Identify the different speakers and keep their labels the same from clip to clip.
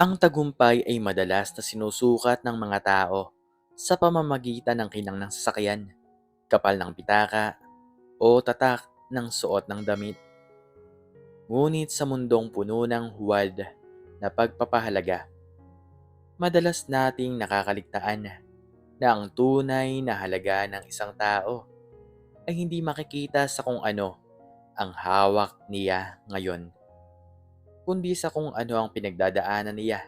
Speaker 1: Ang tagumpay ay madalas na sinusukat ng mga tao sa pamamagitan ng kinang ng sasakyan, kapal ng pitaka, o tatak ng suot ng damit. Ngunit sa mundong puno ng huwad na pagpapahalaga, madalas nating nakakaligtaan na ang tunay na halaga ng isang tao ay hindi makikita sa kung ano ang hawak niya ngayon, kundi sa kung ano ang pinagdadaanan niya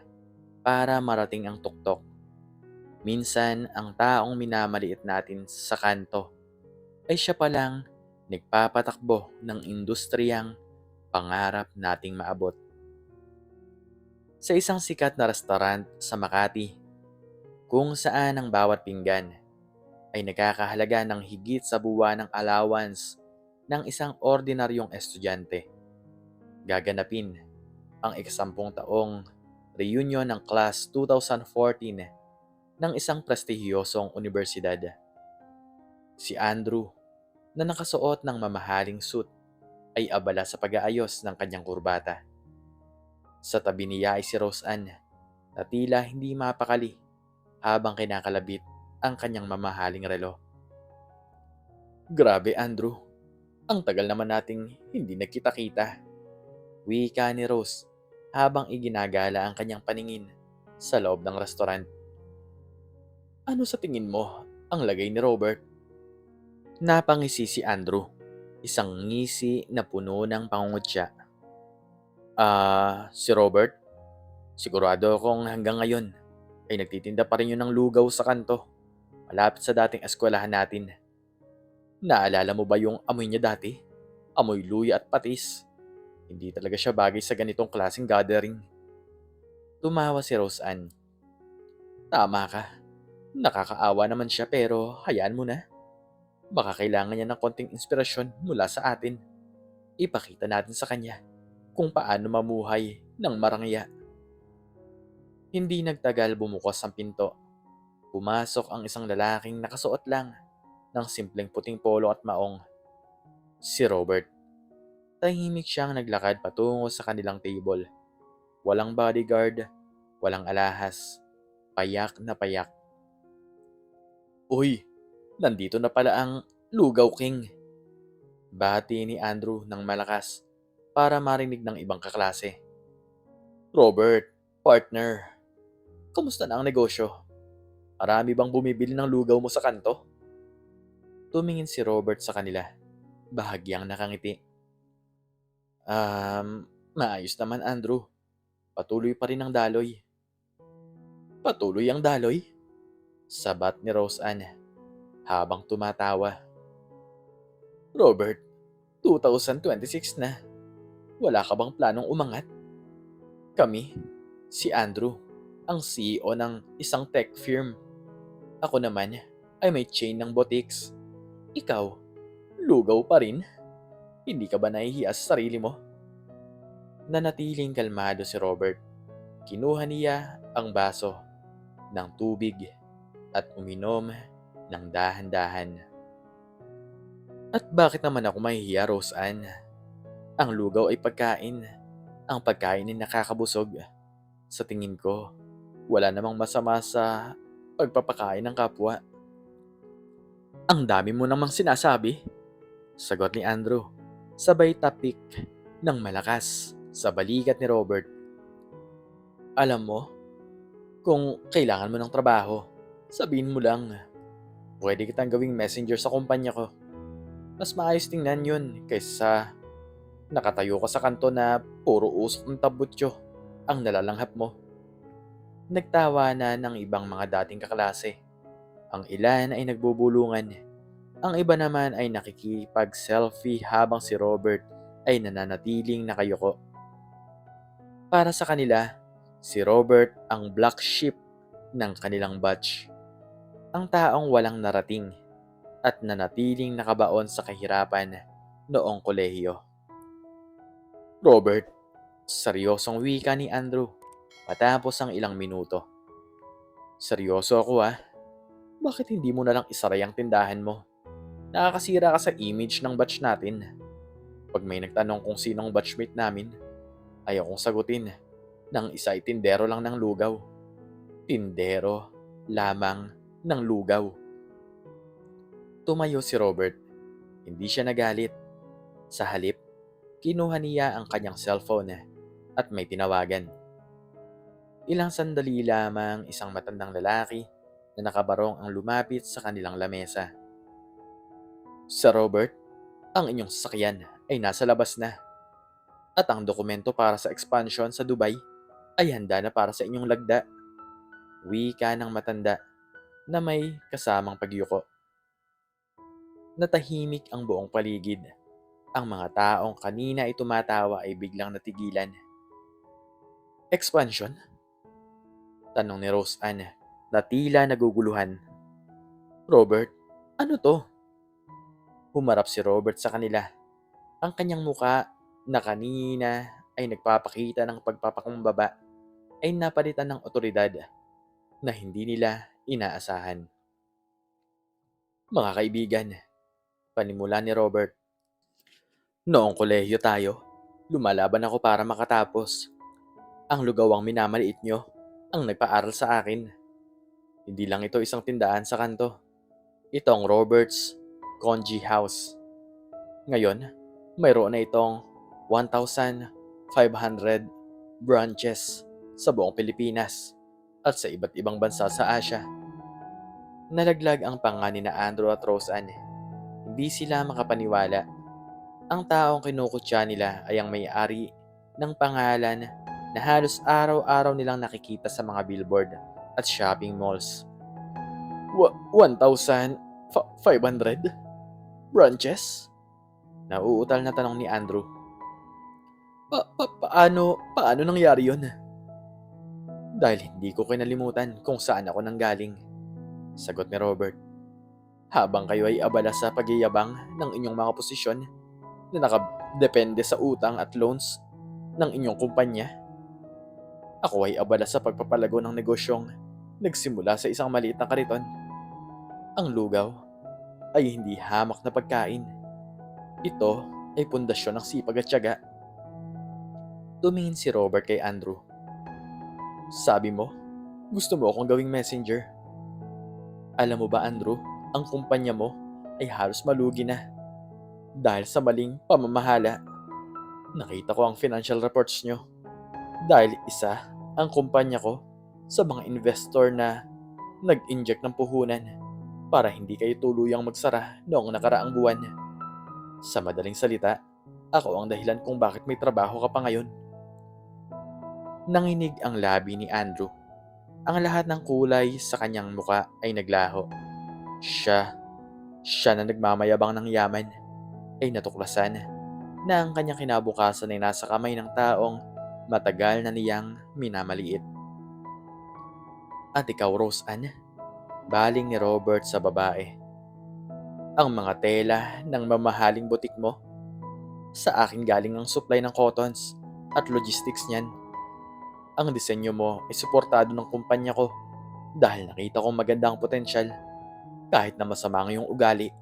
Speaker 1: para marating ang tuktok. Minsan, ang taong minamaliit natin sa kanto ay siya palang nagpapatakbo ng industriyang pangarap nating maabot. Sa isang sikat na restaurant sa Makati, kung saan ang bawat pinggan ay nagkakahalaga ng higit sa buwan ng allowance ng isang ordinaryong estudyante, gaganapin ang ikasampung taong reunion ng Class 2014 ng isang prestihiyosong unibersidad. Si Andrew, na nakasuot ng mamahaling suit, ay abala sa pag-aayos ng kanyang kurbata. Sa tabi niya ay si Rose Ann, na tila hindi mapakali habang kinakalabit ang kanyang mamahaling relo. "Grabe, Andrew. Ang tagal naman nating hindi nagkita-kita," wika ni Rose habang iginagala ang kanyang paningin sa loob ng restaurant. "Ano sa tingin mo ang lagay ni Robert?" Napangisi si Andrew, isang ngisi na puno ng pangungutya. Si Robert? Sigurado akong hanggang ngayon ay nagtitinda pa rin yun ng lugaw sa kanto, malapit sa dating eskwelahan natin. Naalala mo ba yung amoy niya dati? Amoy luya at patis. Hindi talaga siya bagay sa ganitong klaseng gathering." Tumawa si Rose Ann. "Tama ka. Nakakaawa naman siya pero hayaan mo na. Baka kailangan niya ng konting inspirasyon mula sa atin. Ipakita natin sa kanya kung paano mamuhay ng marangya." Hindi nagtagal bumukas ang pinto. Pumasok ang isang lalaking nakasuot lang ng simpleng puting polo at maong. Si Robert. Tahimik siyang naglakad patungo sa kanilang table. Walang bodyguard, walang alahas. Payak na payak. "Uy, nandito na pala ang Lugaw King." Bati ni Andrew ng malakas para marinig ng ibang kaklase. "Robert, partner, kamusta na ang negosyo? Marami bang bumibili ng lugaw mo sa kanto?" Tumingin si Robert sa kanila, bahagyang nakangiti. Maayos naman, Andrew. Patuloy pa rin ang daloy." "Patuloy ang daloy?" Sabat ni Rose Ann habang tumatawa. "Robert, 2026 na. Wala ka bang planong umangat? Kami, si Andrew, ang CEO ng isang tech firm. Ako naman ay may chain ng boutiques. Ikaw, lugaw pa rin? Hindi ka ba nahihiya sa sarili mo?" Nanatiling kalmado si Robert. Kinuha niya ang baso ng tubig at uminom ng dahan-dahan. "At bakit naman ako mahihiya, Rose Ann? Ang lugaw ay pagkain. Ang pagkain ay nakakabusog. Sa tingin ko, wala namang masama sa pagpapakain ng kapwa." "Ang dami mo namang sinasabi," sagot ni Andrew, sabay tapik ng malakas sa balikat ni Robert. "Alam mo, kung kailangan mo ng trabaho, sabihin mo lang. Pwede kitang gawing messenger sa kumpanya ko. Mas maayos tingnan yun kaysa sa nakatayo ka sa kanto na puro usok ng tabutyo ang nalalanghap mo." Nagtawa na ng ibang mga dating kaklase. Ang ilan ay nagbubulungan. Ang iba naman ay nakikipag-selfie habang si Robert ay nananatiling nakayuko. Para sa kanila, si Robert ang black sheep ng kanilang batch. Ang taong walang narating at nanatiling nakabaon sa kahirapan noong kolehiyo. "Robert," seryosong wika ni Andrew matapos ang ilang minuto. "Seryoso ako, ah. Bakit hindi mo na lang isaray ang tindahan mo? Nakakasira ka sa image ng batch natin. Pag may nagtanong kung sinong batchmate namin, ayaw kong sagutin. Nang isa ay tindero lang ng lugaw. Tindero lamang ng lugaw. Tumayo si Robert. Hindi siya nagalit. Sa halip, kinuha niya ang kanyang cellphone at may tinawagan. Ilang sandali lamang isang matandang lalaki na nakabarong ang lumapit sa kanilang lamesa. Sir Robert, ang inyong sasakyan ay nasa labas na at ang dokumento para sa expansion sa Dubai ay handa na para sa inyong lagda. Wika ng matanda na may kasamang pagyuko. Natahimik ang buong paligid. Ang mga taong kanina ay tumatawa ay biglang natigilan. Expansion? Tanong ni Rose Ann na tila naguguluhan. Robert, ano to? Humarap si Robert sa kanila. Ang kanyang muka na kanina ay nagpapakita ng pagpapakumbaba ay napalitan ng otoridad na hindi nila inaasahan. Mga kaibigan, panimula ni Robert. Noong kolehiyo tayo, lumalaban ako para makatapos. Ang lugawang minamaliit nyo ang nagpaaral sa akin. Hindi lang ito isang tindahan sa kanto. Ito ang Robert's Conji House. Ngayon, mayroon na itong 1,500 branches sa buong Pilipinas at sa iba't ibang bansa sa Asia. Nalaglag ang panga ni na Andrew at Rose Ann. Hindi sila makapaniwala. Ang taong kinukutya nila ay ang may-ari ng pangalan na halos araw-araw nilang nakikita sa mga billboard at shopping malls. 1,500 branches? Nauutal na tanong ni Andrew. Paano nangyari yun? Dahil hindi ko kinalimutan kung saan ako nanggaling. Sagot ni Robert. Habang kayo ay abala sa pagyayabang ng inyong mga posisyon na nakadepende sa utang at loans ng inyong kumpanya, ako ay abala sa pagpapalago ng negosyong nagsimula sa isang maliit na kariton. Ang lugaw ay hindi hamak na pagkain. Ito ay pundasyon ng sipag at tiyaga. Tumingin si Robert kay Andrew. Sabi mo, gusto mo akong gawing messenger. Alam mo ba, Andrew, ang kumpanya mo ay halos malugi na dahil sa maling pamamahala. Nakita ko ang financial reports nyo. Dahil isa ang kumpanya ko sa mga investor na nag-inject ng puhunan para hindi kayo tuluyang magsara noong nakaraang buwan. Sa madaling salita, ako ang dahilan kung bakit may trabaho ka pa ngayon. Nanginig ang labi ni Andrew. Ang lahat ng kulay sa kanyang muka ay naglaho. Siya na nagmamayabang ng yaman, ay natuklasan na ang kanyang kinabukasan ay nasa kamay ng taong matagal na niyang minamaliit. At ikaw, Rose Ann, baling ni Robert sa babae. Ang mga tela ng mamahaling butik mo, sa akin galing ang supply ng cottons at logistics niyan. Ang disenyo mo ay suportado ng kumpanya ko dahil nakita kong maganda ang potensyal kahit na masama ang iyong ugali.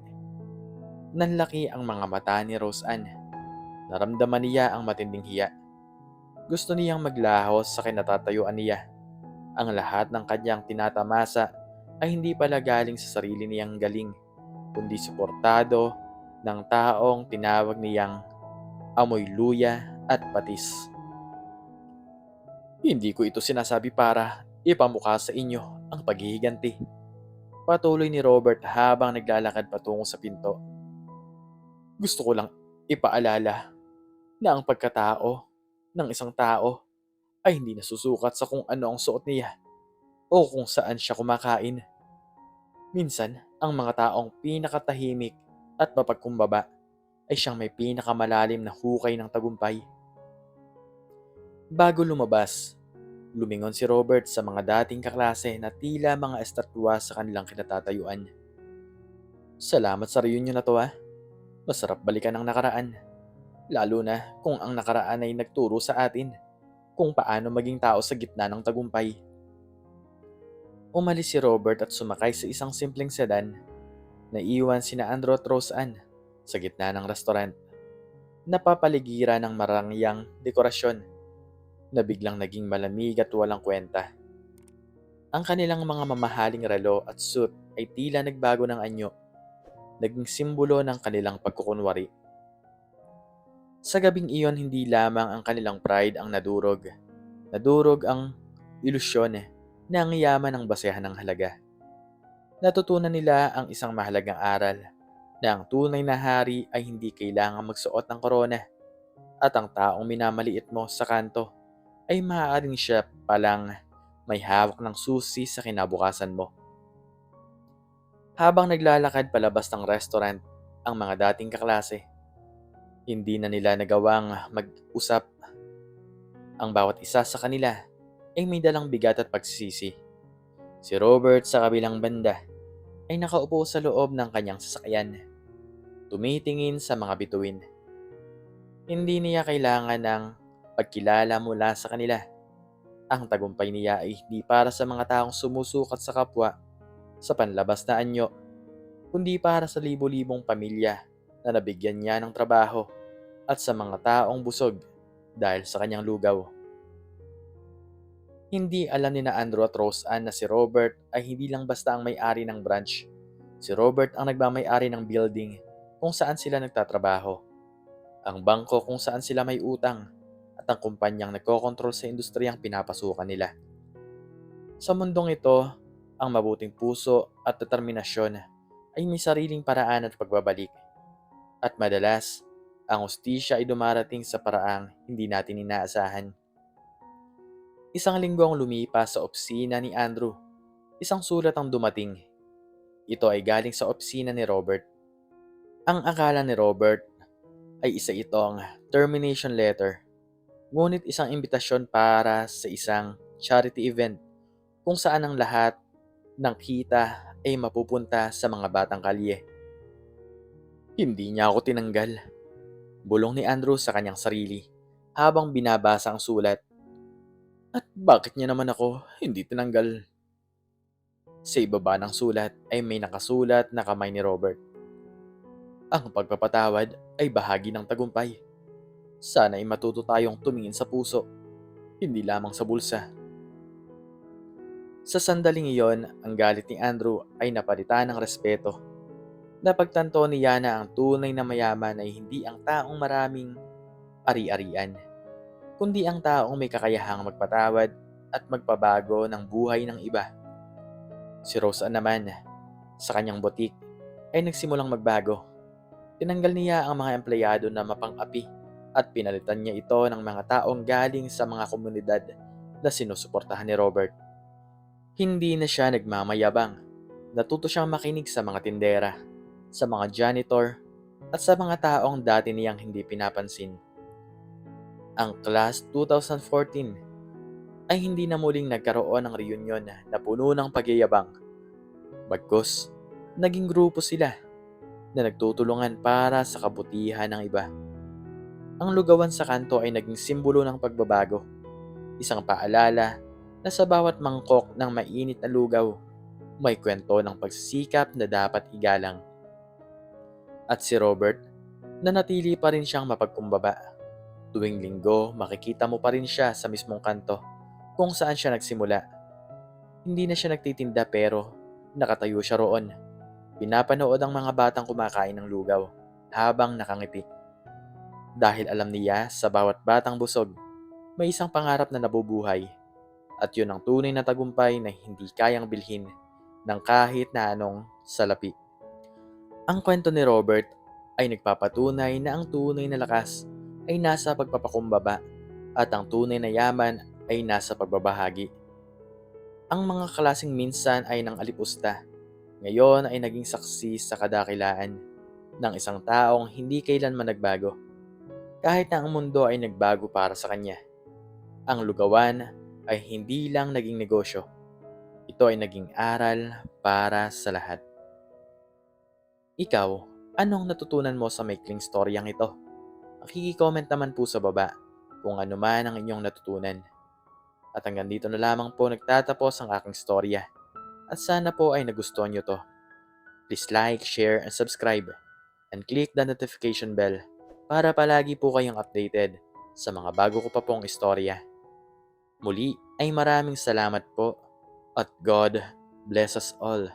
Speaker 1: Nanlaki ang mga mata ni Rose Ann. Naramdaman niya ang matinding hiya. Gusto niyang maglahos sa kinatatayuan niya. Ang lahat ng kanyang tinatamasa ay hindi pala galing sa sarili niyang galing, kundi suportado ng taong tinawag niyang amoy luya at patis. Hindi ko ito sinasabi para ipamukha sa inyo ang paghihiganti. Patuloy ni Robert habang naglalakad patungo sa pinto. Gusto ko lang ipaalala na ang pagkatao ng isang tao ay hindi nasusukat sa kung ano ang suot niya o kung saan siya kumakain. Minsan, ang mga taong pinakatahimik at mapagkumbaba ay siyang may pinakamalalim na hukay ng tagumpay. Bago lumabas, lumingon si Robert sa mga dating kaklase na tila mga estatwa sa kanilang kinatatayuan. Salamat sa reunion na to . Masarap balikan ang nakaraan. Lalo na kung ang nakaraan ay nagturo sa atin kung paano maging tao sa gitna ng tagumpay. Umalis si Robert at sumakay sa isang simpleng sedan. Naiwan sina Andrew at Rose Ann sa gitna ng restaurant. Napapaligiran ng marangyang dekorasyon. na biglang naging malamig at walang kwenta. Ang kanilang mga mamahaling relo at suit ay tila nagbago ng anyo, naging simbolo ng kanilang pagkukunwari. Sa gabing iyon, hindi lamang ang kanilang pride ang nadurog. Nadurog ang ilusyon na ang yaman ang basehan ng halaga. Natutunan nila ang isang mahalagang aral na ang tunay na hari ay hindi kailangang magsuot ng korona at ang taong minamaliit mo sa kanto ay maaaring siya palang may hawak ng susi sa kinabukasan mo. Habang naglalakad palabas ng restaurant ang mga dating kaklase, hindi na nila nagawang mag-usap. Ang bawat isa sa kanila ay may dalang bigat at pagsisisi. Si Robert sa kabilang banda ay nakaupo sa loob ng kanyang sasakyan, tumitingin sa mga bituin. Hindi niya kailangan ng pagkilala mula sa kanila. Ang tagumpay niya ay hindi para sa mga taong sumusukat sa kapwa sa panlabas na anyo, kundi para sa libo-libong pamilya na nabigyan niya ng trabaho at sa mga taong busog dahil sa kanyang lugaw. Hindi alam ni na Andrew at Rose Ann na si Robert ay hindi lang basta ang may-ari ng branch. Si Robert ang nagmamay-ari ng building kung saan sila nagtatrabaho, ang bangko kung saan sila may utang, at ang kumpanyang nagkokontrol sa industriyang pinapasukan nila. Sa mundong ito, ang mabuting puso at determinasyon ay may sariling paraan at pagbabalik. At madalas, ang hustisya ay dumarating sa paraang hindi natin inaasahan. Isang linggo ang lumipas sa opisina ni Andrew. Isang sulat ang dumating. Ito ay galing sa opisina ni Robert. Ang akala ni Robert ay isa itong termination letter, ngunit isang imbitasyon para sa isang charity event kung saan ang lahat ng kita ay mapupunta sa mga batang kalye. Hindi niya ako tinanggal, bulong ni Andrew sa kanyang sarili habang binabasa ang sulat. At bakit niya naman ako hindi tinanggal? Sa ibaba ng sulat ay may nakasulat na kamay ni Robert. Ang pagpapatawad ay bahagi ng tagumpay. Sana ay matuto tayong tumingin sa puso, hindi lamang sa bulsa. Sa sandaling iyon, ang galit ni Andrew ay napalitan ng respeto. Napagtanto niya na ang tunay na mayaman ay hindi ang taong maraming ari-arian, kundi ang taong may kakayahang magpatawad at magpabago ng buhay ng iba. Si Rosa naman, sa kanyang butik, ay nagsimulang magbago. Tinanggal niya ang mga empleyado na mapang-api at pinalitan niya ito ng mga taong galing sa mga komunidad na sinusuportahan ni Robert. Hindi na siya nagmamayabang. Natuto siyang makinig sa mga tindera, sa mga janitor, at sa mga taong dati niyang hindi pinapansin. Ang Class 2014 ay hindi na muling nagkaroon ng reunion na puno ng pagyayabang. Bagkus, naging grupo sila na nagtutulungan para sa kabutihan ng iba. Ang lugawan sa kanto ay naging simbolo ng pagbabago, isang paalala na sa bawat mangkok ng mainit na lugaw, may kwento ng pagsisikap na dapat igalang. At si Robert, nanatili pa rin siyang mapagkumbaba. Tuwing linggo, makikita mo pa rin siya sa mismong kanto kung saan siya nagsimula. Hindi na siya nagtitinda pero nakatayo siya roon. Pinapanood ang mga batang kumakain ng lugaw habang nakangiti. Dahil alam niya sa bawat batang busog, may isang pangarap na nabubuhay. At yun ang tunay na tagumpay na hindi kayang bilhin ng kahit na anong salapi. Ang kwento ni Robert ay nagpapatunay na ang tunay na lakas ay nasa pagpapakumbaba at ang tunay na yaman ay nasa pagbabahagi. Ang mga klaseng minsan ay nang alipusta, ngayon ay naging saksi sa kadakilaan ng isang taong hindi kailanman nagbago. Kahit na ang mundo ay nagbago para sa kanya, ang lugawan ay hindi lang naging negosyo. Ito ay naging aral para sa lahat. Ikaw, anong natutunan mo sa maikling storyang ito? Makiki-comment naman po sa baba kung ano man ang inyong natutunan. At hanggang dito na lamang po nagtatapos ang aking storya. At sana po ay nagustuhan nyo to. Please like, share, and subscribe. And click the notification bell para palagi po kayong updated sa mga bago ko pa pong istorya. Muli ay maraming salamat po at God bless us all.